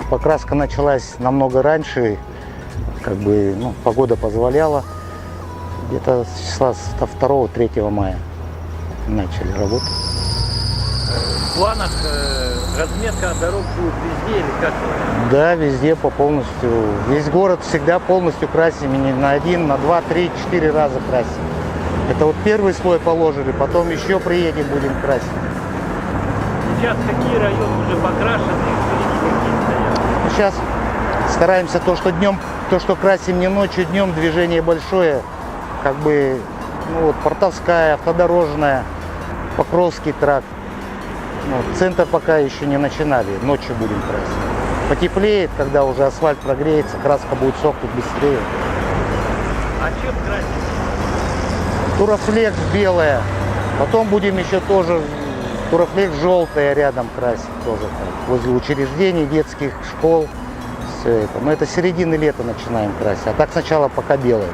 Покраска началась намного раньше, погода позволяла. Где-то с числа 2-3 мая начали работать. В планах разметка дорог будет везде или как? Да, везде полностью. Весь город всегда полностью красим, не на 1, на 2, 3, 4 раза красим. Это вот первый слой положили, потом еще приедем, будем красить. Сейчас какие районы уже покрашены, какие стоят? Сейчас стараемся то, что красим не ночью, днем, движение большое, Портовская, Автодорожная, Покровский тракт. Центр пока еще не начинали, ночью будем красить. Потеплеет, когда уже асфальт прогреется, краска будет сохнуть быстрее. А чем красить? Турофлекс белая, потом будем еще тоже турофлекс желтая рядом красить тоже, возле учреждений, детских школ, все это. Мы это с середины лета начинаем красить, а так сначала пока белое.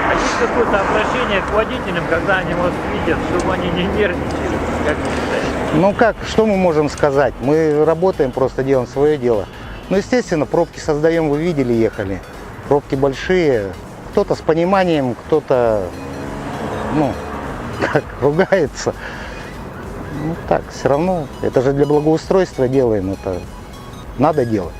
А есть какое-то обращение к водителям, когда они вас видят, чтобы они не нервничали? Как вы считаете? Что мы можем сказать? Мы работаем, просто делаем свое дело. Естественно, пробки создаем, вы видели, ехали. Пробки большие, кто-то с пониманием, кто-то, ругается. Все равно, это же для благоустройства делаем, это надо делать.